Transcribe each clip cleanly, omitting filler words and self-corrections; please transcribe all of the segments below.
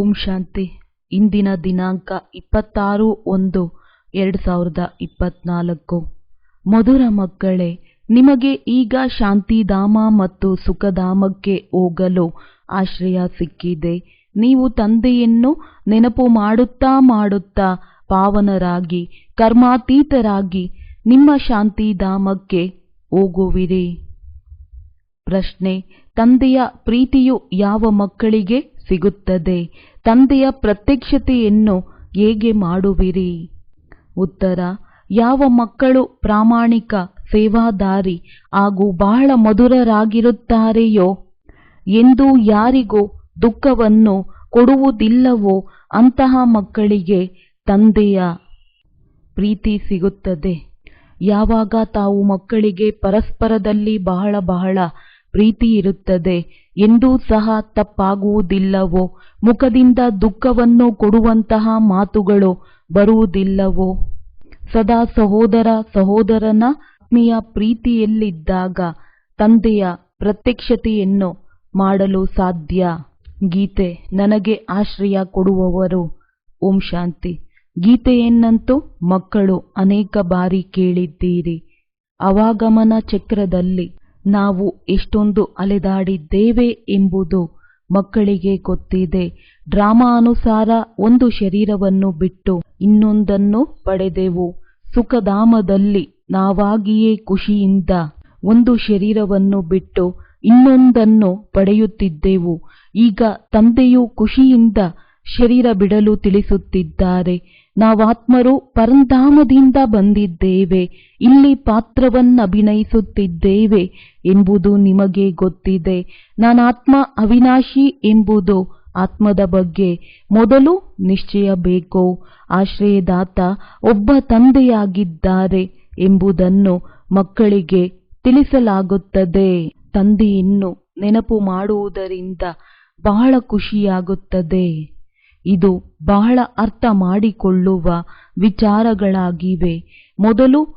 ಓಂ ಶಾಂತಿ. ಇಂದಿನ ದಿನಾಂಕ 26/1/2024. ಮಧುರ ಮಕ್ಕಳೇ, ನಿಮಗೆ ಈಗ ಶಾಂತಿಧಾಮ ಮತ್ತು ಸುಖಧಾಮಕ್ಕೆ ಹೋಗಲು ಆಶ್ರಯ ಸಿಕ್ಕಿದೆ. ನೀವು ತಂದೆಯನ್ನು ನೆನಪು ಮಾಡುತ್ತಾ ಪಾವನರಾಗಿ ಕರ್ಮಾತೀತರಾಗಿ ನಿಮ್ಮ ಶಾಂತಿಧಾಮಕ್ಕೆ ಹೋಗುವಿರಿ. ಪ್ರಶ್ನೆ: ತಂದೆಯ ಪ್ರೀತಿಯು ಯಾವ ಮಕ್ಕಳಿಗೆ ಸಿಗುತ್ತದೆ? ತಂದೆಯ ಪ್ರತ್ಯಕ್ಷತೆಯನ್ನು ಹೇಗೆ ಮಾಡುವಿರಿ? ಉತ್ತರ: ಯಾವ ಮಕ್ಕಳು ಪ್ರಾಮಾಣಿಕ ಸೇವಾದಾರಿ ಹಾಗೂ ಬಹಳ ಮಧುರರಾಗಿರುತ್ತಾರೆಯೋ, ಎಂದು ಯಾರಿಗೂ ದುಃಖವನ್ನು ಕೊಡುವುದಿಲ್ಲವೋ ಅಂತಹ ಮಕ್ಕಳಿಗೆ ತಂದೆಯ ಪ್ರೀತಿ ಸಿಗುತ್ತದೆ. ಯಾವಾಗ ತಾವು ಮಕ್ಕಳಿಗೆ ಪರಸ್ಪರದಲ್ಲಿ ಬಹಳ ಪ್ರೀತಿ ಇರುತ್ತದೆ ಎಂದೂ ಸಹ ತಪ್ಪಾಗುವುದಿಲ್ಲವೋ, ಮುಖದಿಂದ ದುಃಖವನ್ನು ಕೊಡುವಂತಹ ಮಾತುಗಳು ಬರುವುದಿಲ್ಲವೋ, ಸದಾ ಸಹೋದರನ ಆತ್ಮೀಯ ಪ್ರೀತಿಯಲ್ಲಿದ್ದಾಗ ತಂದೆಯ ಪ್ರತ್ಯಕ್ಷತೆಯನ್ನು ಮಾಡಲು ಸಾಧ್ಯ. ಗೀತೆ: ನನಗೆ ಆಶ್ರಯ ಕೊಡುವವರು. ಓಂ ಶಾಂತಿ. ಗೀತೆಯನ್ನಂತೂ ಮಕ್ಕಳು ಅನೇಕ ಬಾರಿ ಕೇಳಿದ್ದೀರಿ. ಅವಾಗಮನ ಚಕ್ರದಲ್ಲಿ ನಾವು ಎಷ್ಟೊಂದು ಅಲೆದಾಡಿದ್ದೇವೆ ಎಂಬುದು ಮಕ್ಕಳಿಗೆ ಗೊತ್ತಿದೆ. ಡ್ರಾಮಾ ಅನುಸಾರ ಒಂದು ಶರೀರವನ್ನು ಬಿಟ್ಟು ಇನ್ನೊಂದನ್ನು ಪಡೆದೆವು. ಸುಖಧಾಮದಲ್ಲಿ ನಾವಾಗಿಯೇ ಖುಷಿಯಿಂದ ಒಂದು ಶರೀರವನ್ನು ಬಿಟ್ಟು ಇನ್ನೊಂದನ್ನು ಪಡೆಯುತ್ತಿದ್ದೆವು. ಈಗ ತಂದೆಯು ಖುಷಿಯಿಂದ ಶರೀರ ಬಿಡಲು ತಿಳಿಸುತ್ತಿದ್ದಾರೆ. ನಾವಾತ್ಮರು ಪರಂಧಾಮದಿಂದ ಬಂದಿದ್ದೇವೆ, ಇಲ್ಲಿ ಪಾತ್ರವನ್ನಭಿನಯಿಸುತ್ತಿದ್ದೇವೆ ಎಂಬುದು ನಿಮಗೆ ಗೊತ್ತಿದೆ. ನಾನಾತ್ಮ ಅವಿನಾಶಿ ಎಂಬುದು ಆತ್ಮದ ಬಗ್ಗೆ ಮೊದಲು ನಿಶ್ಚಯ ಬೇಕು. ಆಶ್ರಯದಾತ ಒಬ್ಬ ತಂದೆಯಾಗಿದ್ದಾರೆ ಎಂಬುದನ್ನು ಮಕ್ಕಳಿಗೆ ತಿಳಿಸಲಾಗುತ್ತದೆ. ತಂದೆಯನ್ನು ನೆನಪು ಮಾಡುವುದರಿಂದ ಬಹಳ ಖುಷಿಯಾಗುತ್ತದೆ. ಇದು ಬಹಳ ಅರ್ಥ ಮಾಡಿಕೊಳ್ಳುವ ವಿಚಾರಗಳಾಗಿವೆ. ಮೊದಲು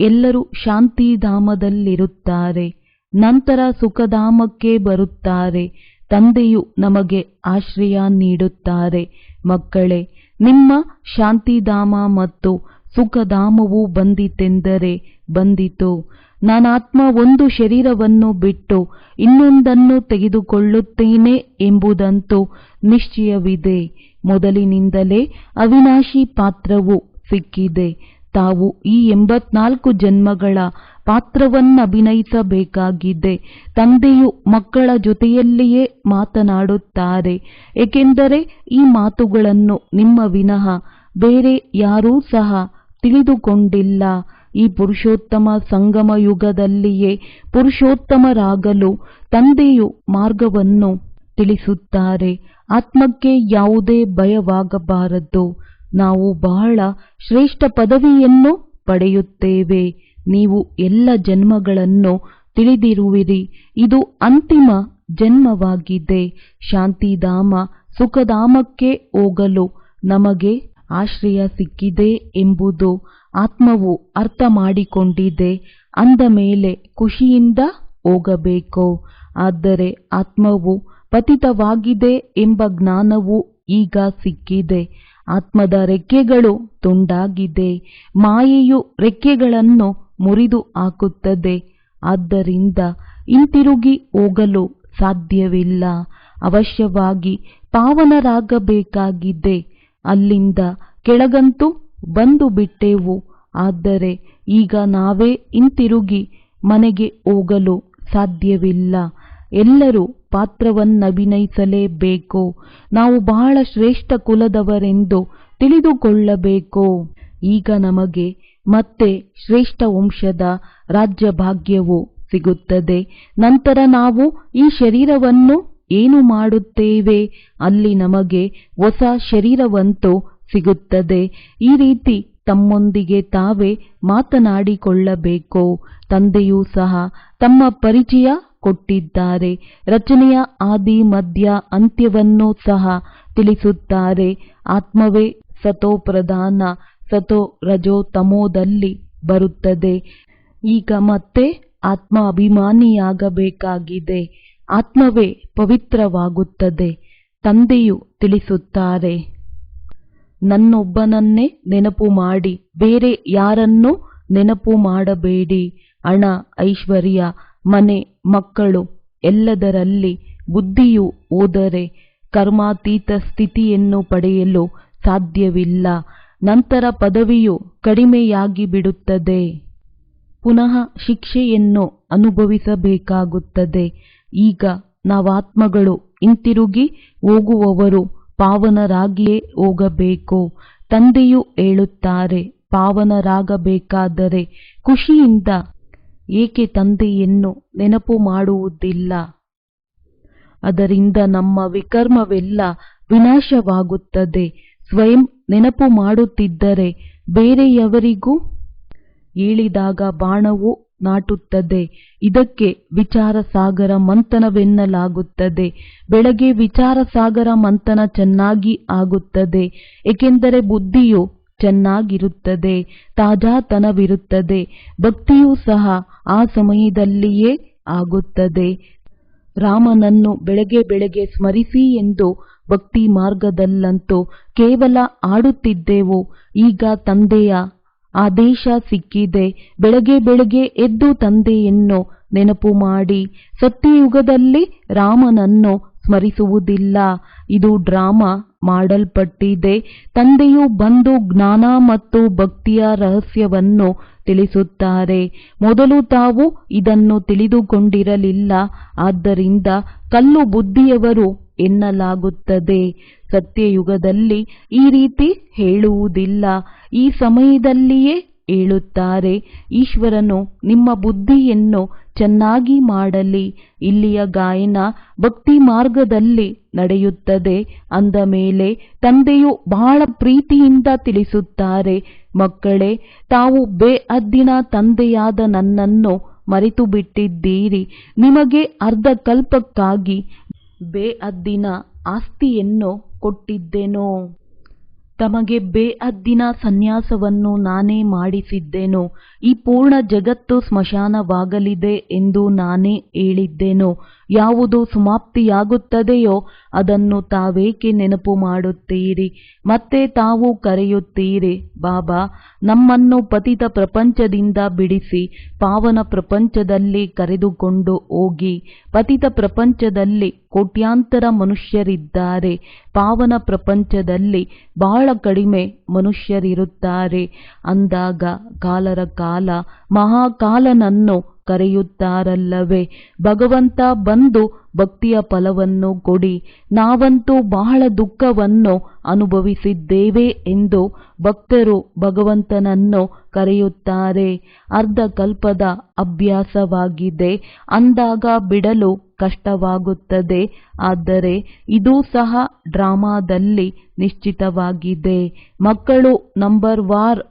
ಎಲ್ಲರೂ ಶಾಂತಿಧಾಮದಲ್ಲಿರುತ್ತಾರೆ, ನಂತರ ಸುಖಧಾಮಕ್ಕೆ ಬರುತ್ತಾರೆ. ತಂದೆಯು ನಮಗೆ ಆಶ್ರಯ ನೀಡುತ್ತಾರೆ. ಮಕ್ಕಳೇ, ನಿಮ್ಮ ಶಾಂತಿಧಾಮ ಮತ್ತು ಸುಖಧಾಮವು ಬಂದಿತೆಂದರೆ ಬಂದಿತು. ನಾನಾತ್ಮ ಒಂದು ಶರೀರವನ್ನು ಬಿಟ್ಟು ಇನ್ನೊಂದನ್ನು ತೆಗೆದುಕೊಳ್ಳುತ್ತೇನೆ ಎಂಬುದಂತೂ ನಿಶ್ಚಯವಿದೆ. ಮೊದಲಿನಿಂದಲೇ ಅವಿನಾಶಿ ಪಾತ್ರವು ಸಿಕ್ಕಿದೆ. ತಾವು ಈ 84 ಜನ್ಮಗಳ ಪಾತ್ರವನ್ನಭಿನಯಿಸಬೇಕಾಗಿದೆ. ತಂದೆಯು ಮಕ್ಕಳ ಜೊತೆಯಲ್ಲಿಯೇ ಮಾತನಾಡುತ್ತಾರೆ, ಏಕೆಂದರೆ ಈ ಮಾತುಗಳನ್ನು ನಿಮ್ಮ ವಿನಃ ಬೇರೆ ಯಾರೂ ಸಹ ತಿಳಿದುಕೊಂಡಿಲ್ಲ. ಈ ಪುರುಷೋತ್ತಮ ಸಂಗಮ ಯುಗದಲ್ಲಿಯೇ ಪುರುಷೋತ್ತಮರಾಗಲು ತಂದೆಯು ಮಾರ್ಗವನ್ನು ತಿಳಿಸುತ್ತಾರೆ. ಆತ್ಮಕ್ಕೆ ಯಾವುದೇ ಭಯವಾಗಬಾರದು. ನಾವು ಬಹಳ ಶ್ರೇಷ್ಠ ಪದವಿಯನ್ನು ಪಡೆಯುತ್ತೇವೆ. ನೀವು ಎಲ್ಲ ಜನ್ಮಗಳನ್ನು ತಿಳಿದಿರುವಿರಿ. ಇದು ಅಂತಿಮ ಜನ್ಮವಾಗಿದೆ. ಶಾಂತಿಧಾಮ ಸುಖಧಾಮಕ್ಕೆ ಹೋಗಲು ನಮಗೆ ಆಶ್ರಯ ಸಿಕ್ಕಿದೆ ಎಂಬುದು ಆತ್ಮವು ಅರ್ಥ ಮಾಡಿಕೊಂಡಿದೆ. ಅಂದ ಮೇಲೆ ಖುಷಿಯಿಂದ ಹೋಗಬೇಕು. ಆದರೆ ಆತ್ಮವು ಪತಿತವಾಗಿದೆ ಎಂಬ ಜ್ಞಾನವು ಈಗ ಸಿಕ್ಕಿದೆ. ಆತ್ಮದ ರೆಕ್ಕೆಗಳು ತುಂಡಾಗಿದೆ. ಮಾಯೆಯು ರೆಕ್ಕೆಗಳನ್ನು ಮುರಿದು ಹಾಕುತ್ತದೆ. ಆದ್ದರಿಂದ ಹಿಂತಿರುಗಿ ಹೋಗಲು ಸಾಧ್ಯವಿಲ್ಲ. ಅವಶ್ಯವಾಗಿ ಪಾವನರಾಗಬೇಕಾಗಿದೆ. ಅಲ್ಲಿಂದ ಕೆಳಗಂತೂ ಬಂದು ಬಿಟ್ಟೆವು. ಆದರೆ ಈಗ ನಾವೇ ಹಿಂತಿರುಗಿ ಮನೆಗೆ ಹೋಗಲು ಸಾಧ್ಯವಿಲ್ಲ. ಎಲ್ಲರೂ ಪಾತ್ರವನ್ನಭಿನಯಿಸಲೇಬೇಕು. ನಾವು ಬಹಳ ಶ್ರೇಷ್ಠ ಕುಲದವರೆಂದು ತಿಳಿದುಕೊಳ್ಳಬೇಕು. ಈಗ ನಮಗೆ ಮತ್ತೆ ಶ್ರೇಷ್ಠ ವಂಶದ ರಾಜ್ಯಭಾಗ್ಯವು ಸಿಗುತ್ತದೆ. ನಂತರ ನಾವು ಈ ಶರೀರವನ್ನು ಏನು ಮಾಡುತ್ತೇವೆ? ಅಲ್ಲಿ ನಮಗೆ ಹೊಸ ಶರೀರವಂತೂ ಸಿಗುತ್ತದೆ. ಈ ರೀತಿ ತಮ್ಮೊಂದಿಗೆ ತಾವೇ ಮಾತನಾಡಿಕೊಳ್ಳಬೇಕು. ತಂದೆಯೂ ಸಹ ತಮ್ಮ ಪರಿಚಯ ಕೊಟ್ಟಿದ್ದಾರೆ. ರಚನೆಯ ಆದಿ ಮಧ್ಯ ಅಂತ್ಯವನ್ನು ಸಹ ತಿಳಿಸುತ್ತಾರೆ. ಆತ್ಮವೇ ಸತೋ ಪ್ರಧಾನ, ಸತೋ ರಜೋ ತಮೋದಲ್ಲಿ ಬರುತ್ತದೆ. ಈಗ ಮತ್ತೆ ಆತ್ಮ ಅಭಿಮಾನಿಯಾಗಬೇಕಾಗಿದೆ. ಆತ್ಮವೇ ಪವಿತ್ರವಾಗುತ್ತದೆ. ತಂದೆಯು ತಿಳಿಸುತ್ತಾರೆ, ನನ್ನೊಬ್ಬನನ್ನೇ ನೆನಪು ಮಾಡಿ ಬೇರೆ ಯಾರನ್ನೂ ನೆನಪು ಮಾಡಬೇಡಿ. ಹಣ, ಐಶ್ವರ್ಯ, ಮನೆ, ಮಕ್ಕಳು ಎಲ್ಲದರಲ್ಲಿ ಬುದ್ಧಿಯು ಹೋದರೆ ಕರ್ಮಾತೀತ ಸ್ಥಿತಿಯನ್ನು ಪಡೆಯಲು ಸಾಧ್ಯವಿಲ್ಲ. ನಂತರ ಪದವಿಯು ಕಡಿಮೆಯಾಗಿ ಬಿಡುತ್ತದೆ. ಪುನಃ ಶಿಕ್ಷೆಯನ್ನು ಅನುಭವಿಸಬೇಕಾಗುತ್ತದೆ. ಈಗ ನಾವಾತ್ಮಗಳು ಹಿಂತಿರುಗಿ ಹೋಗುವವರು ಪಾವನರಾಗಿಯೇ ಹೋಗಬೇಕು. ತಂದೆಯು ಹೇಳುತ್ತಾರೆ, ಪಾವನರಾಗಬೇಕಾದರೆ ಖುಷಿಯಿಂದ ಏಕೆ ತಂದೆಯನ್ನು ನೆನಪು ಮಾಡುವುದಿಲ್ಲ? ಅದರಿಂದ ನಮ್ಮ ವಿಕರ್ಮವೆಲ್ಲ ವಿನಾಶವಾಗುತ್ತದೆ. ಸ್ವಯಂ ನೆನಪು ಮಾಡುತ್ತಿದ್ದರೆ ಬೇರೆಯವರಿಗೂ ಹೇಳಿದಾಗ ಬಾಣವು ನಾಟುತ್ತದೆ. ಇದಕ್ಕೆ ವಿಚಾರ ಸಾಗರ ಮಂಥನವೆನ್ನಲಾಗುತ್ತದೆ. ಬೆಳಗ್ಗೆ ವಿಚಾರ ಸಾಗರ ಮಂಥನ ಚೆನ್ನಾಗಿ ಆಗುತ್ತದೆ, ಏಕೆಂದರೆ ಬುದ್ಧಿಯು ಚೆನ್ನಾಗಿರುತ್ತದೆ, ತಾಜಾತನವಿರುತ್ತದೆ. ಭಕ್ತಿಯೂ ಸಹ ಆ ಸಮಯದಲ್ಲಿಯೇ ಆಗುತ್ತದೆ. ರಾಮನನ್ನು ಬೆಳಗ್ಗೆ ಬೆಳಗ್ಗೆ ಸ್ಮರಿಸಿ ಎಂದು ಭಕ್ತಿ ಮಾರ್ಗದಲ್ಲಂತೂ ಕೇವಲ ಆಡುತ್ತಿದ್ದೆವು. ಈಗ ತಂದೆಯ ಆದೇಶ ಸಿಕ್ಕಿದೆ, ಬೆಳಗ್ಗೆ ಬೆಳಗ್ಗೆ ಎದ್ದು ತಂದೆಯನ್ನು ನೆನಪು ಮಾಡಿ. ಸತ್ಯಯುಗದಲ್ಲಿ ರಾಮನನ್ನು ಸ್ಮರಿಸುವುದಿಲ್ಲ. ಇದು ಡ್ರಾಮಾ ಮಾಡಲ್ಪಟ್ಟಿದೆ. ತಂದೆಯು ಬಂದು ಜ್ಞಾನ ಮತ್ತು ಭಕ್ತಿಯ ರಹಸ್ಯವನ್ನು ತಿಳಿಸುತ್ತಾರೆ. ಮೊದಲು ತಾವು ಇದನ್ನು ತಿಳಿದುಕೊಂಡಿರಲಿಲ್ಲ, ಆದ್ದರಿಂದ ಕಲ್ಲು ಬುದ್ಧಿಯವರು ಎನ್ನಲಾಗುತ್ತದೆ. ಸತ್ಯಯುಗದಲ್ಲಿ ಈ ರೀತಿ ಹೇಳುವುದಿಲ್ಲ. ಈ ಸಮಯದಲ್ಲಿಯೇ ಹೇಳುತ್ತಾರೆ, ಈಶ್ವರನು ನಿಮ್ಮ ಬುದ್ಧಿಯನ್ನು ಚೆನ್ನಾಗಿ ಮಾಡಲಿ. ಇಲ್ಲಿಯ ಗಾಯನ ಭಕ್ತಿ ಮಾರ್ಗದಲ್ಲಿ ನಡೆಯುತ್ತದೆ. ಅಂದ ಮೇಲೆ ತಂದೆಯು ಬಹಳ ಪ್ರೀತಿಯಿಂದ ತಿಳಿಸುತ್ತಾರೆ, ಮಕ್ಕಳೇ, ತಾವು ಬೇಅದ್ದಿನ ತಂದೆಯಾದ ನನ್ನನ್ನು ಮರೆತು ಬಿಟ್ಟಿದ್ದೀರಿ. ನಿಮಗೆ ಅರ್ಧಕಲ್ಪಕ್ಕಾಗಿ ಬೇಅದ್ದಿನ ಆಸ್ತಿಯನ್ನು ಕೊಟ್ಟಿದ್ದೆನು. ತಮಗೆ ಬೇಅದ್ದಿನ ಸನ್ಯಾಸವನ್ನು ನಾನೇ ಮಾಡಿಸಿದ್ದೆನು. ಈ ಪೂರ್ಣ ಜಗತ್ತು ಸ್ಮಶಾನವಾಗಲಿದೆ ಎಂದು ನಾನೇ ಹೇಳಿದ್ದೆನು. ಯಾವುದು ಸಮಾಪ್ತಿಯಾಗುತ್ತದೆಯೋ ಅದನ್ನು ತಾವೇಕೆ ನೆನಪು ಮಾಡುತ್ತೀರಿ? ಮತ್ತೆ ತಾವು ಕರೆಯುತ್ತೀರಿ, ಬಾಬಾ, ನಮ್ಮನ್ನು ಪತಿತ ಪ್ರಪಂಚದಿಂದ ಬಿಡಿಸಿ ಪಾವನ ಪ್ರಪಂಚದಲ್ಲಿ ಕರೆದುಕೊಂಡು ಹೋಗಿ. ಪತಿತ ಪ್ರಪಂಚದಲ್ಲಿ ಕೋಟ್ಯಾಂತರ ಮನುಷ್ಯರಿದ್ದಾರೆ. ಪಾವನ ಪ್ರಪಂಚದಲ್ಲಿ ಬಹಳ ಕಡಿಮೆ ಮನುಷ್ಯರಿರುತ್ತಾರೆ. ಅಂದಾಗ ಕಾಲರ ಕಾಲ ಮಹಾಕಾಲನನ್ನು ಕರೆಯುತ್ತಾರಲ್ಲವೇ? ಭಗವಂತ ಬಂದು ಭಕ್ತಿಯ ಫಲವನ್ನು ಕೊಡಿ. ನಾವಂತೂ ಬಹಳ ದುಃಖವನ್ನು ಅನುಭವಿಸಿದ್ದೇವೆ ಎಂದು ಭಕ್ತರು ಭಗವಂತನನ್ನು ಕರೆಯುತ್ತಾರೆ. ಅರ್ಧಕಲ್ಪದ ಅಭ್ಯಾಸವಾಗಿದೆ, ಅಂದಾಗ ಬಿಡಲು ಕಷ್ಟವಾಗುತ್ತದೆ. ಆದರೆ ಇದೂ ಸಹ ಡ್ರಾಮಾದಲ್ಲಿ ನಿಶ್ಚಿತವಾಗಿದೆ. ಮಕ್ಕಳು ನಂಬರ್ ವಾರ್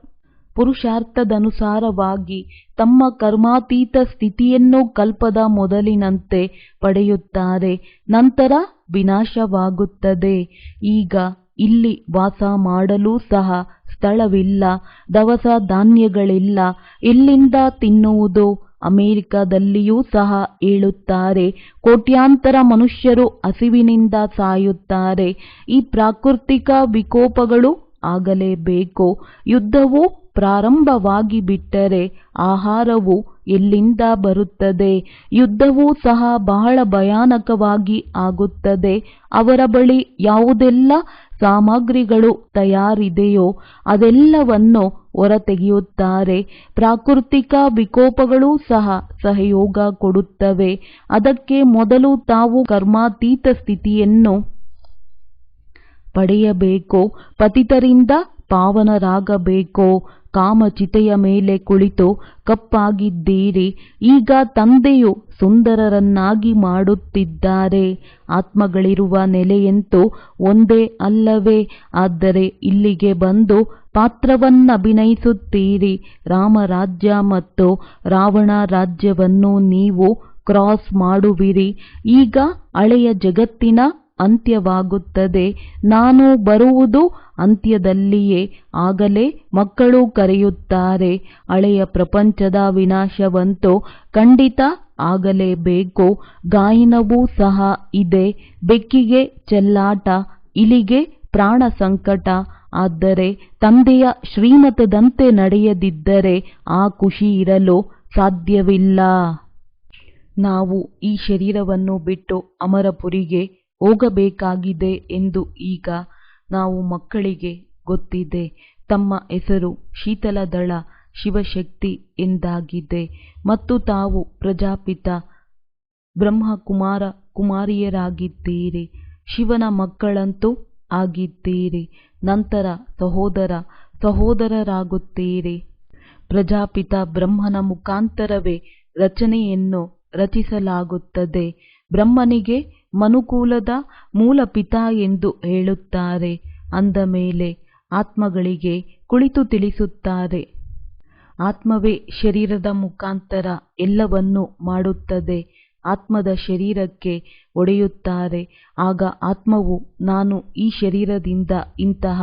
ಪುರುಷಾರ್ಥದನುಸಾರವಾಗಿ ತಮ್ಮ ಕರ್ಮಾತೀತ ಸ್ಥಿತಿಯನ್ನು ಕಲ್ಪದ ಮೊದಲಿನಂತೆ ಪಡೆಯುತ್ತಾರೆ. ನಂತರ ವಿನಾಶವಾಗುತ್ತದೆ. ಈಗ ಇಲ್ಲಿ ವಾಸ ಮಾಡಲು ಸಹ ಸ್ಥಳವಿಲ್ಲ, ದವಸ ಧಾನ್ಯಗಳಿಲ್ಲ, ಎಲ್ಲಿಂದ ತಿನ್ನುವುದು? ಅಮೆರಿಕದಲ್ಲಿಯೂ ಸಹ ಹೇಳುತ್ತಾರೆ, ಕೋಟ್ಯಾಂತರ ಮನುಷ್ಯರು ಹಸಿವಿನಿಂದ ಸಾಯುತ್ತಾರೆ. ಈ ಪ್ರಾಕೃತಿಕ ವಿಕೋಪಗಳು ಆಗಲೇಬೇಕು. ಯುದ್ಧವು ಪ್ರಾರಂಭವಾಗಿ ಬಿಟ್ಟರೆ ಆಹಾರವು ಎಲ್ಲಿಂದ ಬರುತ್ತದೆ? ಯುದ್ಧವೂ ಸಹ ಬಹಳ ಭಯಾನಕವಾಗಿ ಆಗುತ್ತದೆ. ಅವರ ಬಳಿ ಯಾವುದೆಲ್ಲ ಸಾಮಗ್ರಿಗಳು ತಯಾರಿದೆಯೋ ಅದೆಲ್ಲವನ್ನು ಹೊರತೆಗೆಯುತ್ತಾರೆ. ಪ್ರಾಕೃತಿಕ ವಿಕೋಪಗಳೂ ಸಹ ಸಹಯೋಗ ಕೊಡುತ್ತವೆ. ಅದಕ್ಕೆ ಮೊದಲು ತಾವು ಕರ್ಮಾತೀತ ಸ್ಥಿತಿಯನ್ನು ಪಡೆಯಬೇಕು. ಪತಿತರಿಂದ ಪಾವನರಾಗಬೇಕು. ಕಾಮಚಿತೆಯ ಮೇಲೆ ಕುಳಿತು ಕಪ್ಪಾಗಿದ್ದೀರಿ. ಈಗ ತಂದೆಯು ಸುಂದರರನ್ನಾಗಿ ಮಾಡುತ್ತಿದ್ದಾರೆ. ಆತ್ಮಗಳಿರುವ ನೆಲೆಯಂತೂ ಒಂದೇ ಅಲ್ಲವೇ? ಆದರೆ ಇಲ್ಲಿಗೆ ಬಂದು ಪಾತ್ರವನ್ನಭಿನಯಿಸುತ್ತೀರಿ. ರಾಮರಾಜ್ಯ ಮತ್ತು ರಾವಣ ರಾಜ್ಯವನ್ನು ನೀವು ಕ್ರಾಸ್ ಮಾಡುವಿರಿ. ಈಗ ಹಳೆಯ ಜಗತ್ತಿನ ಅಂತ್ಯವಾಗುತ್ತದೆ. ನಾನು ಬರುವುದು ಅಂತ್ಯದಲ್ಲಿಯೇ. ಆಗಲೇ ಮಕ್ಕಳು ಕರೆಯುತ್ತಾರೆ, ಹಳೆಯ ಪ್ರಪಂಚದ ವಿನಾಶವಂತೂ ಖಂಡಿತ ಆಗಲೇಬೇಕು. ಗಾಯನವೂ ಸಹ ಇದೆ. ಬೆಕ್ಕಿಗೆ ಚೆಲ್ಲಾಟ, ಇಲಿಗೆ ಪ್ರಾಣ ಸಂಕಟ. ಆದರೆ ತಂದೆಯ ಶ್ರೀಮತದಂತೆ ನಡೆಯದಿದ್ದರೆ ಆ ಖುಷಿ ಇರಲು ಸಾಧ್ಯವಿಲ್ಲ. ನಾವು ಈ ಶರೀರವನ್ನು ಬಿಟ್ಟು ಅಮರಪುರಿಗೆ ಹೋಗಬೇಕಾಗಿದೆ ಎಂದು ಈಗ ನಾವು ಮಕ್ಕಳಿಗೆ ಗೊತ್ತಿದೆ. ತಮ್ಮ ಹೆಸರು ಶೀತಲದಳ ಶಿವಶಕ್ತಿ ಎಂದಾಗಿದೆ ಮತ್ತು ತಾವು ಪ್ರಜಾಪಿತ ಬ್ರಹ್ಮಕುಮಾರ ಕುಮಾರಿಯರಾಗಿದ್ದೀರಿ. ಶಿವನ ಮಕ್ಕಳಂತೂ ಆಗಿದ್ದೀರಿ. ನಂತರ ಸಹೋದರ ಸಹೋದರರಾಗುತ್ತೀರಿ. ಪ್ರಜಾಪಿತ ಬ್ರಹ್ಮನ ಮುಖಾಂತರವೇ ರಚನೆಯನ್ನು ರಚಿಸಲಾಗುತ್ತದೆ. ಬ್ರಹ್ಮನಿಗೆ ಮನುಕುಲದ ಮೂಲ ಪಿತಾ ಎಂದು ಹೇಳುತ್ತಾರೆ. ಅಂದ ಮೇಲೆ ಆತ್ಮಗಳಿಗೆ ಕುಳಿತು ತಿಳಿಸುತ್ತಾರೆ. ಆತ್ಮವೇ ಶರೀರದ ಮುಖಾಂತರ ಎಲ್ಲವನ್ನೂ ಮಾಡುತ್ತದೆ. ಆತ್ಮದ ಶರೀರಕ್ಕೆ ಒಡೆಯುತ್ತಾರೆ. ಆಗ ಆತ್ಮವು ನಾನು ಈ ಶರೀರದಿಂದ ಇಂತಹ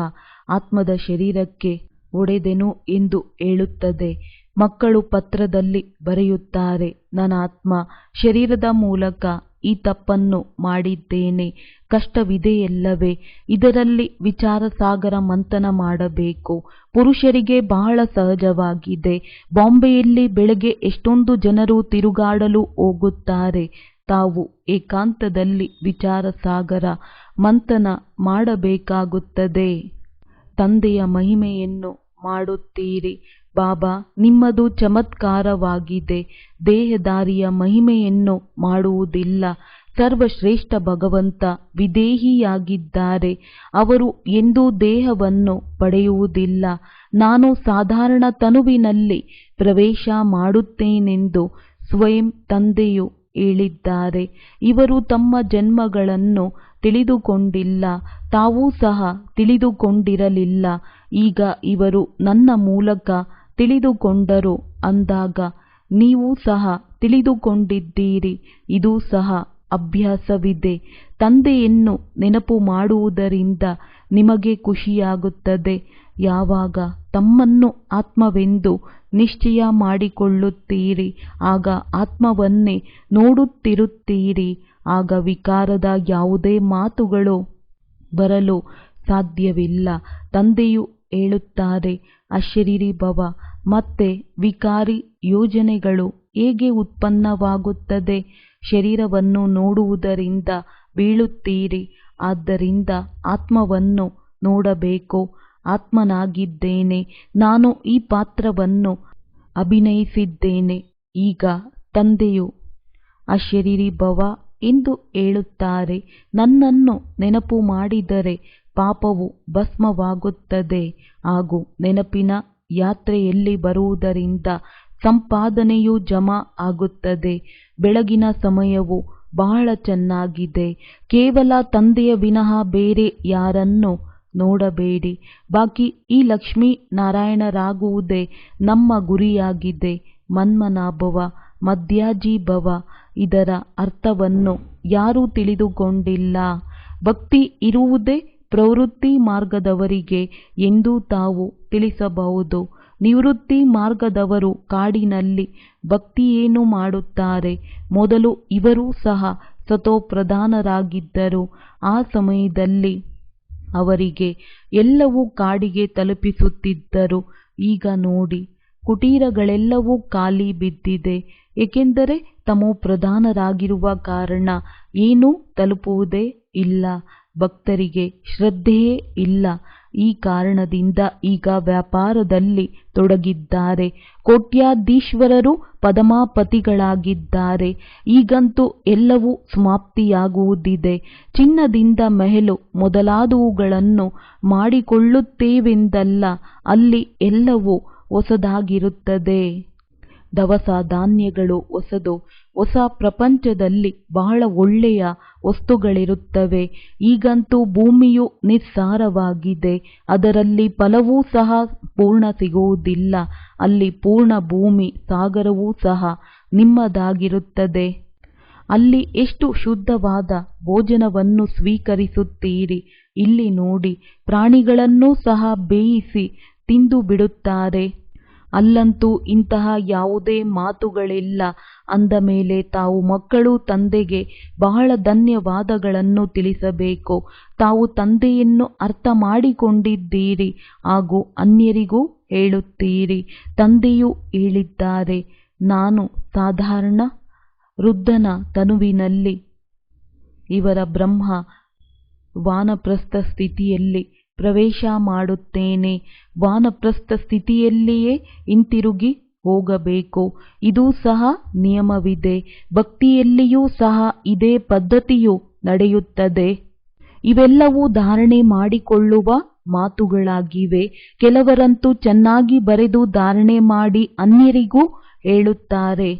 ಆತ್ಮದ ಶರೀರಕ್ಕೆ ಒಡೆದೆನು ಎಂದು ಹೇಳುತ್ತದೆ. ಮಕ್ಕಳು ಪತ್ರದಲ್ಲಿ ಬರೆಯುತ್ತಾರೆ, ನನ್ನ ಆತ್ಮ ಶರೀರದ ಮೂಲಕ ಈ ತಪ್ಪನ್ನು ಮಾಡಿದ್ದೇನೆ. ಕಷ್ಟವಿದೆಯಲ್ಲವೇ? ಇದರಲ್ಲಿ ವಿಚಾರ ಸಾಗರ ಮಂಥನ ಮಾಡಬೇಕು. ಪುರುಷರಿಗೆ ಬಹಳ ಸಹಜವಾಗಿದೆ. ಬಾಂಬೆಯಲ್ಲಿ ಬೆಳಗ್ಗೆ ಎಷ್ಟೊಂದು ಜನರು ತಿರುಗಾಡಲು ಹೋಗುತ್ತಾರೆ. ತಾವು ಏಕಾಂತದಲ್ಲಿ ವಿಚಾರ ಸಾಗರ ಮಂಥನ ಮಾಡಬೇಕಾಗುತ್ತದೆ. ತಂದೆಯ ಮಹಿಮೆಯನ್ನು ಮಾಡುತ್ತೀರಿ. ಬಾಬಾ, ನಿಮ್ಮದು ಚಮತ್ಕಾರವಾಗಿದೆ. ದೇಹದಾರಿಯ ಮಹಿಮೆಯನ್ನು ಮಾಡುವುದಿಲ್ಲ. ಸರ್ವಶ್ರೇಷ್ಠ ಭಗವಂತ ವಿದೇಹಿಯಾಗಿದ್ದಾರೆ. ಅವರು ಎಂದೂ ದೇಹವನ್ನು ಪಡೆಯುವುದಿಲ್ಲ. ನಾನು ಸಾಧಾರಣ ತನುವಿನಲ್ಲಿ ಪ್ರವೇಶ ಮಾಡುತ್ತೇನೆಂದು ಸ್ವಯಂ ತಂದೆಯು ಹೇಳಿದ್ದಾರೆ. ಇವರು ತಮ್ಮ ಜನ್ಮಗಳನ್ನು ತಿಳಿದುಕೊಂಡಿಲ್ಲ. ತಾವೂ ಸಹ ತಿಳಿದುಕೊಂಡಿರಲಿಲ್ಲ. ಈಗ ಇವರು ನನ್ನ ಮೂಲಕ ತಿಳಿದುಕೊಂಡರು ಅಂದಾಗ ನೀವು ಸಹ ತಿಳಿದುಕೊಂಡಿದ್ದೀರಿ. ಇದು ಸಹ ಅಭ್ಯಾಸವಿದೆ. ತಂದೆಯನ್ನು ನೆನಪು ಮಾಡುವುದರಿಂದ ನಿಮಗೆ ಖುಷಿಯಾಗುತ್ತದೆ. ಯಾವಾಗ ತಮ್ಮನ್ನು ಆತ್ಮವೆಂದು ನಿಶ್ಚಯ ಮಾಡಿಕೊಳ್ಳುತ್ತೀರಿ ಆಗ ಆತ್ಮವನ್ನೇ ನೋಡುತ್ತಿರುತ್ತೀರಿ. ಆಗ ವಿಕಾರದ ಯಾವುದೇ ಮಾತುಗಳು ಬರಲು ಸಾಧ್ಯವಿಲ್ಲ. ತಂದೆಯು ಹೇಳುತ್ತಾರೆ, ಅಶರೀರಿ ಭವ. ಮತ್ತೆ ವಿಕಾರಿ ಯೋಜನೆಗಳು ಹೇಗೆ ಉತ್ಪನ್ನವಾಗುತ್ತದೆ? ಶರೀರವನ್ನು ನೋಡುವುದರಿಂದ ಬೀಳುತ್ತೀರಿ. ಆದ್ದರಿಂದ ಆತ್ಮವನ್ನು ನೋಡಬೇಕು. ಆತ್ಮನಾಗಿದ್ದೇನೆ. ನಾನು ಈ ಪಾತ್ರವನ್ನು ಅಭಿನಯಿಸಿದ್ದೇನೆ. ಈಗ ತಂದೆಯು ಅಶರೀರಿ ಭವ ಎಂದು ಹೇಳುತ್ತಾರೆ. ನನ್ನನ್ನು ನೆನಪು ಮಾಡಿದರೆ ಪಾಪವು ಭಸ್ಮವಾಗುತ್ತದೆ. ಹಾಗೂ ನೆನಪಿನ ಯಾತ್ರೆಯಲ್ಲಿ ಬರುವುದರಿಂದ ಸಂಪಾದನೆಯು ಜಮಾ ಆಗುತ್ತದೆ. ಬೆಳಗಿನ ಸಮಯವು ಬಹಳ ಚೆನ್ನಾಗಿದೆ. ಕೇವಲ ತಂದೆಯ ವಿನಃ ಬೇರೆ ಯಾರನ್ನು ನೋಡಬೇಡಿ. ಬಾಕಿ ಈ ಲಕ್ಷ್ಮೀ ನಾರಾಯಣರಾಗುವುದೇ ನಮ್ಮ ಗುರಿಯಾಗಿದೆ. ಮನ್ಮನಾಭವ ಮಧ್ಯಾಜೀಭವ. ಇದರ ಅರ್ಥವನ್ನು ಯಾರೂ ತಿಳಿದುಕೊಂಡಿಲ್ಲ. ಭಕ್ತಿ ಇರುವುದೇ ಪ್ರವೃತ್ತಿ ಮಾರ್ಗದವರಿಗೆ ಎಂದು ತಾವು ತಿಳಿಸಬಹುದು. ನಿವೃತ್ತಿ ಮಾರ್ಗದವರು ಕಾಡಿನಲ್ಲಿ ಭಕ್ತಿಯೇನು ಮಾಡುತ್ತಾರೆ? ಮೊದಲು ಇವರೂ ಸಹ ಸತೋಪ್ರಧಾನರಾಗಿದ್ದರು. ಆ ಸಮಯದಲ್ಲಿ ಅವರಿಗೆ ಎಲ್ಲವೂ ಕಾಡಿಗೆ ತಲುಪಿಸುತ್ತಿದ್ದರು. ಈಗ ನೋಡಿ, ಕುಟೀರಗಳೆಲ್ಲವೂ ಖಾಲಿ ಬಿದ್ದಿದೆ. ಏಕೆಂದರೆ ತಮೋಪ್ರಧಾನರಾಗಿರುವ ಕಾರಣ ಏನೂ ತಲುಪುವುದೇ ಇಲ್ಲ. ಭಕ್ತರಿಗೆ ಶ್ರದ್ಧೆಯೇ ಇಲ್ಲ. ಈ ಕಾರಣದಿಂದ ಈಗ ವ್ಯಾಪಾರದಲ್ಲಿ ತೊಡಗಿದ್ದಾರೆ. ಕೋಟ್ಯಾಧೀಶ್ವರರು ಪದಮಾಪತಿಗಳಾಗಿದ್ದಾರೆ. ಈಗಂತೂ ಎಲ್ಲವೂ ಸಮಾಪ್ತಿಯಾಗುವುದಿದೆ. ಚಿನ್ನದಿಂದ ಮೆಹಲು ಮೊದಲಾದವುಗಳನ್ನು ಮಾಡಿಕೊಳ್ಳುತ್ತೇವೆಂದಲ್ಲ, ಅಲ್ಲಿ ಎಲ್ಲವೂ ಹೊಸದಾಗಿರುತ್ತದೆ. ದವಸ ಧಾನ್ಯಗಳು ಹೊಸದು. ಹೊಸ ಪ್ರಪಂಚದಲ್ಲಿ ಬಹಳ ಒಳ್ಳೆಯ ವಸ್ತುಗಳಿರುತ್ತವೆ. ಈಗಂತೂ ಭೂಮಿಯು ನಿಸ್ಸಾರವಾಗಿದೆ. ಅದರಲ್ಲಿ ಫಲವೂ ಸಹ ಪೂರ್ಣ ಸಿಗುವುದಿಲ್ಲ. ಅಲ್ಲಿ ಪೂರ್ಣ ಭೂಮಿ ಸಾಗರವೂ ಸಹ ನಿಮ್ಮದಾಗಿರುತ್ತದೆ. ಅಲ್ಲಿ ಎಷ್ಟು ಶುದ್ಧವಾದ ಭೋಜನವನ್ನು ಸ್ವೀಕರಿಸುತ್ತೀರಿ. ಇಲ್ಲಿ ನೋಡಿ, ಪ್ರಾಣಿಗಳನ್ನೂ ಸಹ ಬೇಯಿಸಿ ತಿಂದು ಬಿಡುತ್ತಾರೆ. ಅಲ್ಲಂತೂ ಇಂತಹ ಯಾವುದೇ ಮಾತುಗಳಿಲ್ಲ. ಅಂದ ಮೇಲೆ ತಾವು ಮಕ್ಕಳು ತಂದೆಗೆ ಬಹಳ ಧನ್ಯವಾದಗಳನ್ನು ತಿಳಿಸಬೇಕು. ತಾವು ತಂದೆಯನ್ನು ಅರ್ಥ ಮಾಡಿಕೊಂಡಿದ್ದೀರಿ ಹಾಗೂ ಅನ್ಯರಿಗೂ ಹೇಳುತ್ತೀರಿ. ತಂದೆಯು ಹೇಳಿದ್ದಾರೆ, ನಾನು ಸಾಧಾರಣ ವೃದ್ಧನ ತನುವಿನಲ್ಲಿ ಇವರ ಬ್ರಹ್ಮ ವಾನಪ್ರಸ್ಥ ಸ್ಥಿತಿಯಲ್ಲಿ ಪ್ರವೇಶ ಮಾಡುತ್ತೇನೆ. ವಾನಪ್ರಸ್ಥ ಸ್ಥಿತಿಯಲ್ಲಿಯೇ ಹಿಂತಿರುಗಿ ಹೋಗಬೇಕು. ಇದೂ ಸಹ ನಿಯಮವಿದೆ. ಭಕ್ತಿಯಲ್ಲಿಯೂ ಸಹ ಇದೇ ಪದ್ಧತಿಯು ನಡೆಯುತ್ತದೆ. ಇವೆಲ್ಲವೂ ಧಾರಣೆ ಮಾಡಿಕೊಳ್ಳುವ ಮಾತುಗಳಾಗಿವೆ. ಕೆಲವರಂತೂ ಚೆನ್ನಾಗಿ ಬರೆದು ಧಾರಣೆ ಮಾಡಿ ಅನ್ಯರಿಗೂ ಹೇಳುತ್ತಾರೆ.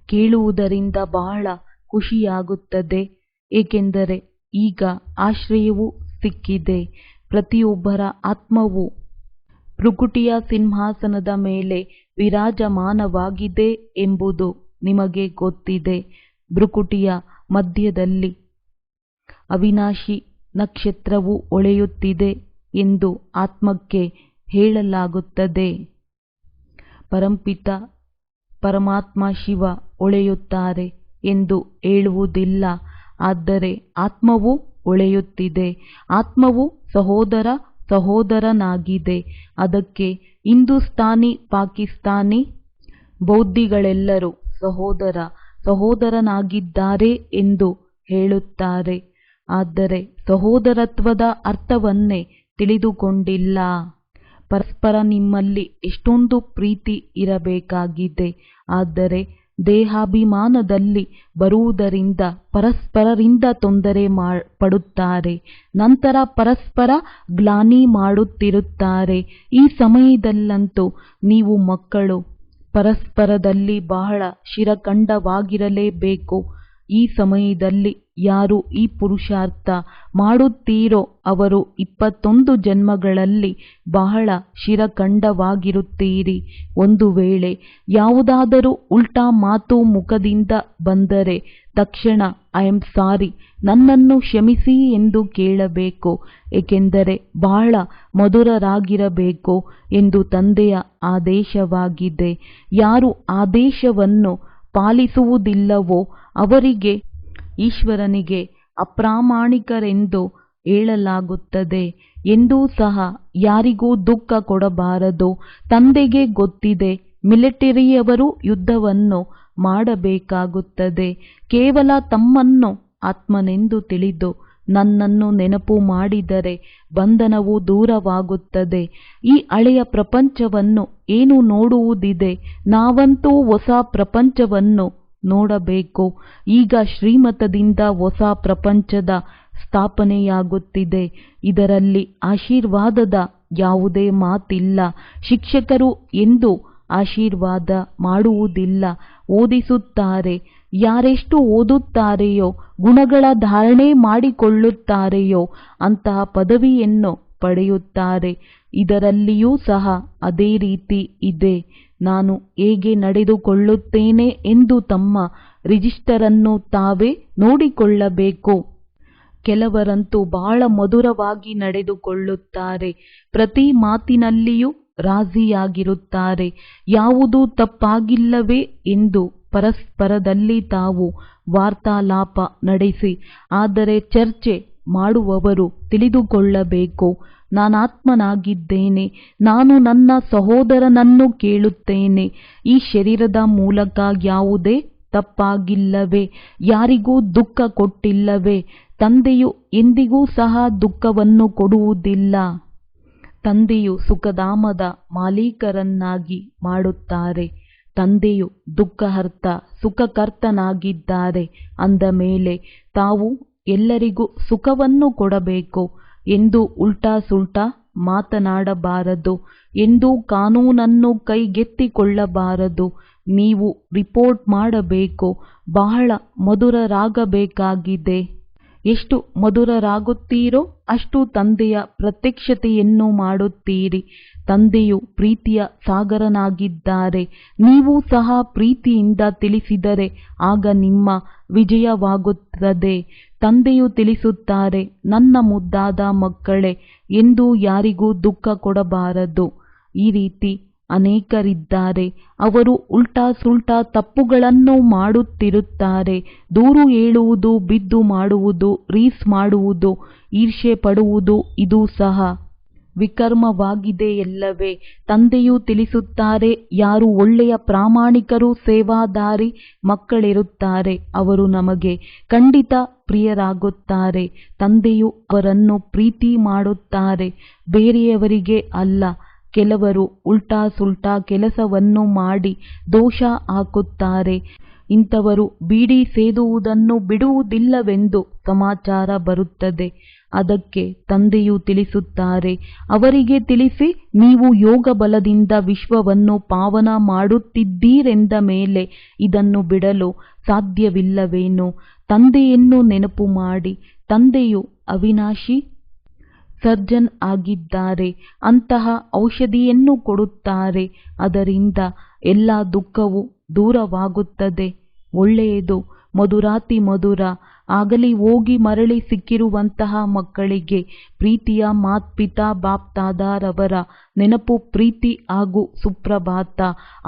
ಕೇಳುವುದರಿಂದ ಬಹಳ ಖುಷಿಯಾಗುತ್ತದೆ. ಏಕೆಂದರೆ ಈಗ ಆಶ್ರಯವು ಸಿಕ್ಕಿದೆ. ಪ್ರತಿಯೊಬ್ಬರ ಆತ್ಮವು ಭೃಕುಟಿಯ ಸಿಂಹಾಸನದ ಮೇಲೆ ವಿರಾಜಮಾನವಾಗಿದೆ ಎಂಬುದು ನಿಮಗೆ ಗೊತ್ತಿದೆ. ಭೃಕುಟಿಯ ಮಧ್ಯದಲ್ಲಿ ಅವಿನಾಶಿ ನಕ್ಷತ್ರವು ಹೊಳೆಯುತ್ತಿದೆ ಎಂದು ಆತ್ಮಕ್ಕೆ ಹೇಳಲಾಗುತ್ತದೆ. ಪರಂಪಿತ ಪರಮಾತ್ಮ ಶಿವ ಹೊಳೆಯುತ್ತಾರೆ ಎಂದು ಹೇಳುವುದಿಲ್ಲ. ಆದರೆ ಆತ್ಮವು ಹೊಳೆಯುತ್ತಿದೆ. ಆತ್ಮವು ಸಹೋದರನಾಗಿದೆ. ಅದಕ್ಕೆ ಹಿಂದೂಸ್ತಾನಿ ಪಾಕಿಸ್ತಾನಿ ಬೌದ್ಧಿಗಳೆಲ್ಲರೂ ಸಹೋದರನಾಗಿದ್ದಾರೆ ಎಂದು ಹೇಳುತ್ತಾರೆ. ಆದರೆ ಸಹೋದರತ್ವದ ಅರ್ಥವನ್ನೇ ತಿಳಿದುಕೊಂಡಿಲ್ಲ. ಪರಸ್ಪರ ನಿಮ್ಮಲ್ಲಿ ಎಷ್ಟೊಂದು ಪ್ರೀತಿ ಇರಬೇಕಾಗಿದೆ. ಆದರೆ ದೇಹಾಭಿಮಾನದಲ್ಲಿ ಬರುವುದರಿಂದ ಪರಸ್ಪರರಿಂದ ತೊಂದರೆ ಪಡುತ್ತಾರೆ. ನಂತರ ಪರಸ್ಪರ ಗ್ಲಾನಿ ಮಾಡುತ್ತಿರುತ್ತಾರೆ. ಈ ಸಮಯದಲ್ಲಂತೂ ನೀವು ಮಕ್ಕಳು ಪರಸ್ಪರದಲ್ಲಿ ಬಹಳ ಶಿರಖಂಡವಾಗಿರಲೇಬೇಕು. ಈ ಸಮಯದಲ್ಲಿ ಯಾರು ಈ ಪುರುಷಾರ್ಥ ಮಾಡುತ್ತೀರೋ ಅವರು 21 ಜನ್ಮಗಳಲ್ಲಿ ಬಹಳ ಶಿರಖಂಡವಾಗಿರುತ್ತೀರಿ. ಒಂದು ವೇಳೆ ಯಾವುದಾದರೂ ಉಲ್ಟಾ ಮಾತು ಮುಖದಿಂದ ಬಂದರೆ ತಕ್ಷಣ ಐ ಆಮ್ ಸಾರಿ, ನನ್ನನ್ನು ಕ್ಷಮಿಸಿ ಎಂದು ಕೇಳಬೇಕು. ಏಕೆಂದರೆ ಬಹಳ ಮಧುರರಾಗಿರಬೇಕು ಎಂದು ತಂದೆಯ ಆದೇಶವಾಗಿದೆ. ಯಾರು ಆದೇಶವನ್ನು ಪಾಲಿಸುವುದಿಲ್ಲವೋ ಅವರಿಗೆ ಈಶ್ವರನಿಗೆ ಅಪ್ರಾಮಾಣಿಕರೆಂದು ಹೇಳಲಾಗುತ್ತದೆ. ಎಂದೂ ಸಹ ಯಾರಿಗೂ ದುಃಖ ಕೊಡಬಾರದು. ತಂದೆಗೆ ಗೊತ್ತಿದೆ, ಮಿಲಿಟರಿಯವರು ಯುದ್ಧವನ್ನು ಮಾಡಬೇಕಾಗುತ್ತದೆ. ಕೇವಲ ತಮ್ಮನ್ನು ಆತ್ಮನೆಂದು ತಿಳಿದು ನನ್ನನ್ನು ನೆನಪು ಮಾಡಿದರೆ ಬಂಧನವು ದೂರವಾಗುತ್ತದೆ. ಈ ಹಳೆಯ ಪ್ರಪಂಚವನ್ನು ಏನು ನೋಡುವುದಿದೆ? ನಾವಂತೂ ಹೊಸ ಪ್ರಪಂಚವನ್ನು ನೋಡಬೇಕು. ಈಗ ಶ್ರೀಮತದಿಂದ ಹೊಸ ಪ್ರಪಂಚದ ಸ್ಥಾಪನೆಯಾಗುತ್ತಿದೆ. ಇದರಲ್ಲಿ ಆಶೀರ್ವಾದದ ಯಾವುದೇ ಮಾತಿಲ್ಲ. ಶಿಕ್ಷಕರು ಎಂದೂ ಆಶೀರ್ವಾದ ಮಾಡುವುದಿಲ್ಲ, ಓದಿಸುತ್ತಾರೆ. ಯಾರೆಷ್ಟು ಓದುತ್ತಾರೆಯೋ, ಗುಣಗಳ ಧಾರಣೆ ಮಾಡಿಕೊಳ್ಳುತ್ತಾರೆಯೋ ಅಂತಹ ಪದವಿಯನ್ನು ಪಡೆಯುತ್ತಾರೆ. ಇದರಲ್ಲಿಯೂ ಸಹ ಅದೇ ರೀತಿ ಇದೆ. ನಾನು ಹೇಗೆ ನಡೆದುಕೊಳ್ಳುತ್ತೇನೆ ಎಂದು ತಮ್ಮ ರಿಜಿಸ್ಟರನ್ನು ತಾವೇ ನೋಡಿಕೊಳ್ಳಬೇಕು. ಕೆಲವರಂತೂ ಬಹಳ ಮಧುರವಾಗಿ ನಡೆದುಕೊಳ್ಳುತ್ತಾರೆ. ಪ್ರತಿ ಮಾತಿನಲ್ಲಿಯೂ ರಾಜಿಯಾಗಿರುತ್ತಾರೆ. ಯಾವುದೂ ತಪ್ಪಾಗಿಲ್ಲವೇ ಎಂದು ಪರಸ್ಪರದಲ್ಲಿ ತಾವು ವಾರ್ತಾಲಾಪ ನಡೆಸಿ, ಆದರೆ ಚರ್ಚೆ ಮಾಡುವವರು ತಿಳಿದುಕೊಳ್ಳಬೇಕು, ನಾನಾತ್ಮನಾಗಿದ್ದೇನೆ. ನಾನು ನನ್ನ ಸಹೋದರನನ್ನು ಕೇಳುತ್ತೇನೆ. ಈ ಶರೀರದ ಮೂಲಕ ಯಾವುದೇ ತಪ್ಪಾಗಿಲ್ಲವೇ? ಯಾರಿಗೂ ದುಃಖ ಕೊಟ್ಟಿಲ್ಲವೇ? ತಂದೆಯು ಎಂದಿಗೂ ಸಹ ದುಃಖವನ್ನು ಕೊಡುವುದಿಲ್ಲ. ತಂದೆಯು ಸುಖಧಾಮದ ಮಾಲೀಕರನ್ನಾಗಿ ಮಾಡುತ್ತಾರೆ. ತಂದೆಯು ದುಃಖಹರ್ತ ಸುಖಕರ್ತನಾಗಿದ್ದಾರೆ. ಅಂದ ಮೇಲೆ ತಾವು ಎಲ್ಲರಿಗೂ ಸುಖವನ್ನು ಕೊಡಬೇಕು ಎಂದು ಉಲ್ಟಾ ಸುಲ್ಟಾ ಮಾತನಾಡಬಾರದು. ಎಂದೂ ಕಾನೂನನ್ನು ಕೈಗೆತ್ತಿಕೊಳ್ಳಬಾರದು. ನೀವು ರಿಪೋರ್ಟ್ ಮಾಡಬೇಕು. ಬಹಳ ಮಧುರರಾಗಬೇಕಾಗಿದೆ. ಎಷ್ಟು ಮಧುರರಾಗುತ್ತೀರೋ ಅಷ್ಟು ತಂದೆಯ ಪ್ರತ್ಯಕ್ಷತೆಯನ್ನು ಮಾಡುತ್ತೀರಿ. ತಂದೆಯು ಪ್ರೀತಿಯ ಸಾಗರನಾಗಿದ್ದಾರೆ. ನೀವು ಸಹ ಪ್ರೀತಿಯಿಂದ ತಿಳಿಸಿದರೆ ಆಗ ನಿಮ್ಮ ವಿಜಯವಾಗುತ್ತದೆ. ತಂದೆಯು ತಿಳಿಸುತ್ತಾರೆ, ನನ್ನ ಮುದ್ದಾದ ಮಕ್ಕಳೇ, ಎಂದೂ ಯಾರಿಗೂ ದುಃಖ ಕೊಡಬಾರದು. ಈ ರೀತಿ ಅನೇಕರಿದ್ದಾರೆ. ಅವರು ಉಲ್ಟಾ ಸುಲ್ಟಾ ತಪ್ಪುಗಳನ್ನು ಮಾಡುತ್ತಿರುತ್ತಾರೆ. ದೂರು ಹೇಳುವುದು, ಬಿದ್ದು ಮಾಡುವುದು, ರೀಸ್ ಮಾಡುವುದು, ಈರ್ಷೆ ಪಡುವುದು ಇದೂ ಸಹ ವಿಕರ್ಮವಾಗಿದೆಯಲ್ಲವೇ? ತಂದೆಯು ತಿಳಿಸುತ್ತಾರೆ, ಯಾರು ಒಳ್ಳೆಯ ಪ್ರಾಮಾಣಿಕರು ಸೇವಾದಾರಿ ಮಕ್ಕಳಿರುತ್ತಾರೆ ಅವರು ನಮಗೆ ಖಂಡಿತ ಪ್ರಿಯರಾಗುತ್ತಾರೆ. ತಂದೆಯು ಅವರನ್ನು ಪ್ರೀತಿ ಮಾಡುತ್ತಾರೆ, ಬೇರೆಯವರಿಗೆ ಅಲ್ಲ. ಕೆಲವರು ಉಲ್ಟಾ ಸುಲ್ಟಾ ಕೆಲಸವನ್ನು ಮಾಡಿ ದೋಷ ಹಾಕುತ್ತಾರೆ. ಇಂಥವರು ಬೀಡಿ ಸೇದುವುದನ್ನು ಬಿಡುವುದಿಲ್ಲವೆಂದು ಸಮಾಚಾರ ಬರುತ್ತದೆ. ಅದಕ್ಕೆ ತಂದೆಯು ತಿಳಿಸುತ್ತಾರೆ, ಅವರಿಗೆ ತಿಳಿಸಿ, ನೀವು ಯೋಗ ಬಲದಿಂದ ವಿಶ್ವವನ್ನು ಪಾವನ ಮಾಡುತ್ತಿದ್ದೀರೆಂದ ಮೇಲೆ ಇದನ್ನು ಬಿಡಲು ಸಾಧ್ಯವಿಲ್ಲವೇನು? ತಂದೆಯನ್ನು ನೆನಪು ಮಾಡಿ. ತಂದೆಯು ಅವಿನಾಶಿ ಸರ್ಜನ್ ಆಗಿದ್ದಾರೆ. ಅಂತಹ ಔಷಧಿಯನ್ನು ಕೊಡುತ್ತಾರೆ. ಅದರಿಂದ ಎಲ್ಲ ದುಃಖವು ದೂರವಾಗುತ್ತದೆ. ಒಳ್ಳೆಯದು, ಮಧುರಾತಿ ಮಧುರ ಆಗಲಿ ಹೋಗಿ ಮರಳಿ ಸಿಕ್ಕಿರುವಂತಹ ಮಕ್ಕಳಿಗೆ ಪ್ರೀತಿಯ ಮಾತ್ಪಿತಾ ಬಾಪ್ತಾದಾರವರ ನೆನಪು, ಪ್ರೀತಿ ಹಾಗೂ ಸುಪ್ರಭಾತ.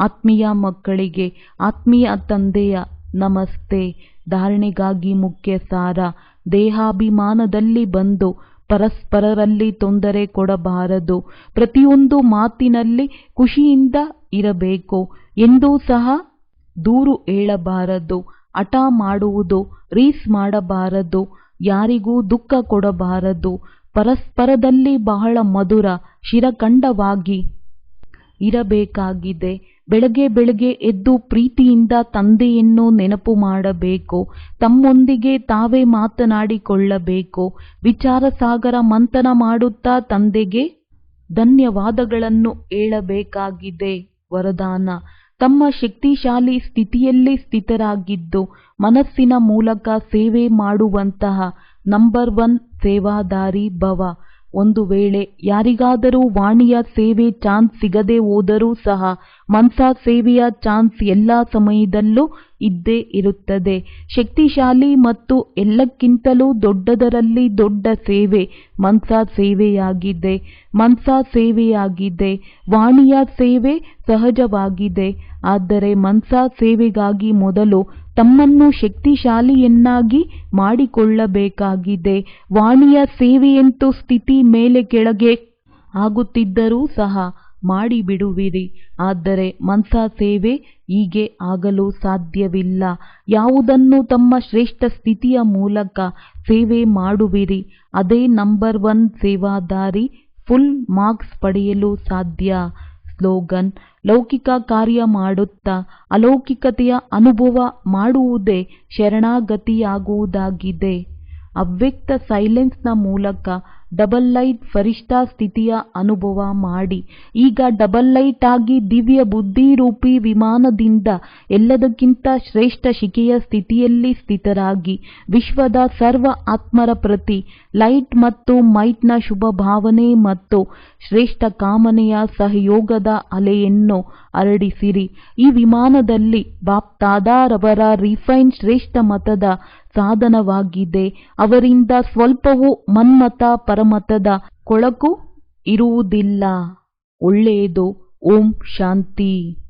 ಆತ್ಮೀಯ ಮಕ್ಕಳಿಗೆ ಆತ್ಮೀಯ ತಂದೆಯ ನಮಸ್ತೆ. ಧಾರಣೆಗಾಗಿ ಮುಖ್ಯ ಸಾರ: ದೇಹಾಭಿಮಾನದಲ್ಲಿ ಬಂದು ಪರಸ್ಪರರಲ್ಲಿ ತೊಂದರೆ ಕೊಡಬಾರದು. ಪ್ರತಿಯೊಂದು ಮಾತಿನಲ್ಲಿ ಖುಷಿಯಿಂದ ಇರಬೇಕು. ಎಂದೂ ಸಹ ದೂರು ಹೇಳಬಾರದು, ಹಠ ಮಾಡುವುದು, ರೀಸ್ ಮಾಡಬಾರದು, ಯಾರಿಗೂ ದುಃಖ ಕೊಡಬಾರದು. ಪರಸ್ಪರದಲ್ಲಿ ಬಹಳ ಮಧುರ ಶಿರಖಂಡವಾಗಿ ಇರಬೇಕಾಗಿದೆ. ಬೆಳಗ್ಗೆ ಬೆಳಗ್ಗೆ ಎದ್ದು ಪ್ರೀತಿಯಿಂದ ತಂದೆಯನ್ನು ನೆನಪು ಮಾಡಬೇಕು. ತಮ್ಮೊಂದಿಗೆ ತಾವೇ ಮಾತನಾಡಿಕೊಳ್ಳಬೇಕು. ವಿಚಾರ ಸಾಗರ ಮಂಥನ ಮಾಡುತ್ತಾ ತಂದೆಗೆ ಧನ್ಯವಾದಗಳನ್ನು ಹೇಳಬೇಕಾಗಿದೆ. ವರದಾನ: ತಮ್ಮ ಶಕ್ತಿಶಾಲಿ ಸ್ಥಿತಿಯಲ್ಲಿ ಸ್ಥಿತರಾಗಿದ್ದು ಮನಸ್ಸಿನ ಮೂಲಕ ಸೇವೆ ಮಾಡುವಂತಹ ನಂಬರ್ 1 ಸೇವಾದಾರಿ ಭವ. ಒಂದು ವೇಳೆ ಯಾರಿಗಾದರೂ ವಾಣಿಯ ಸೇವೆ ಚಾನ್ಸ್ ಸಿಗದೆ ಹೋದರೂ ಸಹ ಮನ್ಸಾ ಸೇವೆಯ ಚಾನ್ಸ್ ಎಲ್ಲ ಸಮಯದಲ್ಲೂ ಇದ್ದೇ ಇರುತ್ತದೆ. ಶಕ್ತಿಶಾಲಿ ಮತ್ತು ಎಲ್ಲಕ್ಕಿಂತಲೂ ದೊಡ್ಡದರಲ್ಲಿ ದೊಡ್ಡ ಸೇವೆ ಮನ್ಸಾ ಸೇವೆಯಾಗಿದೆ. ಮನ್ಸಾ ಸೇವೆಯಾಗಿದೆ. ವಾಣಿಯ ಸೇವೆ ಸಹಜವಾಗಿದೆ. ಆದರೆ ಮನ್ಸಾ ಸೇವೆಗಾಗಿ ಮೊದಲು ತಮ್ಮನ್ನು ಶಕ್ತಿಶಾಲಿಯನ್ನಾಗಿ ಮಾಡಿಕೊಳ್ಳಬೇಕಾಗಿದೆ. ವಾಣಿಯ ಸೇವೆಯಂತೂ ಸ್ಥಿತಿ ಮೇಲೆ ಕೆಳಗೆ ಆಗುತ್ತಿದ್ದರೂ ಸಹ ಮಾಡಿಬಿಡುವಿರಿ. ಆದರೆ ಮನ್ಸಾ ಸೇವೆ ಹೀಗೆ ಆಗಲು ಸಾಧ್ಯವಿಲ್ಲ. ಯಾವುದನ್ನು ತಮ್ಮ ಶ್ರೇಷ್ಠ ಸ್ಥಿತಿಯ ಮೂಲಕ ಸೇವೆ ಮಾಡುವಿರಿ ಅದೇ ನಂಬರ್ 1 ಸೇವಾದಾರಿ ಫುಲ್ ಮಾರ್ಕ್ಸ್ ಪಡೆಯಲು ಸಾಧ್ಯ. ಸ್ಲೋಗನ್: ಲೌಕಿಕ ಕಾರ್ಯ ಮಾಡುತ್ತಾ ಅಲೌಕಿಕತೆಯ ಅನುಭವ ಮಾಡುವುದೇ ಶರಣಾಗತಿಯಾಗುವುದಾಗಿದೆ. ಅವ್ಯಕ್ತ ಸೈಲೆನ್ಸ್ನ ಮೂಲಕ ಡಬಲ್ ಲೈಟ್ ಫರಿಷ್ಠಾ ಸ್ಥಿತಿಯ ಅನುಭವ ಮಾಡಿ. ಈಗ ಡಬಲ್ ಲೈಟ್ ಆಗಿ ದಿವ್ಯ ಬುದ್ಧಿರೂಪಿ ವಿಮಾನದಿಂದ ಎಲ್ಲದಕ್ಕಿಂತ ಶ್ರೇಷ್ಠ ಶಿಖೆಯ ಸ್ಥಿತಿಯಲ್ಲಿ ಸ್ಥಿತರಾಗಿ ವಿಶ್ವದ ಸರ್ವ ಆತ್ಮರ ಪ್ರತಿ ಲೈಟ್ ಮತ್ತು ಮೈಟ್ನ ಶುಭ ಭಾವನೆ ಮತ್ತು ಶ್ರೇಷ್ಠ ಕಾಮನೆಯ ಸಹಯೋಗದ ಅಲೆಯನ್ನು ಹರಡಿಸಿರಿ. ಈ ವಿಮಾನದಲ್ಲಿ ಬಾಪ್ತಾದಾರವರ ರಿಫೈನ್ ಶ್ರೇಷ್ಠ ಮತದ ಸಾಧನವಾಗಿದೆ. ಅವರಿಂದ ಸ್ವಲ್ಪವೂ ಮನ್ಮತ ಪರಮತದ ಕೊಳಕು ಇರುವುದಿಲ್ಲ. ಒಳ್ಳೆಯದು. ಓಂ ಶಾಂತಿ.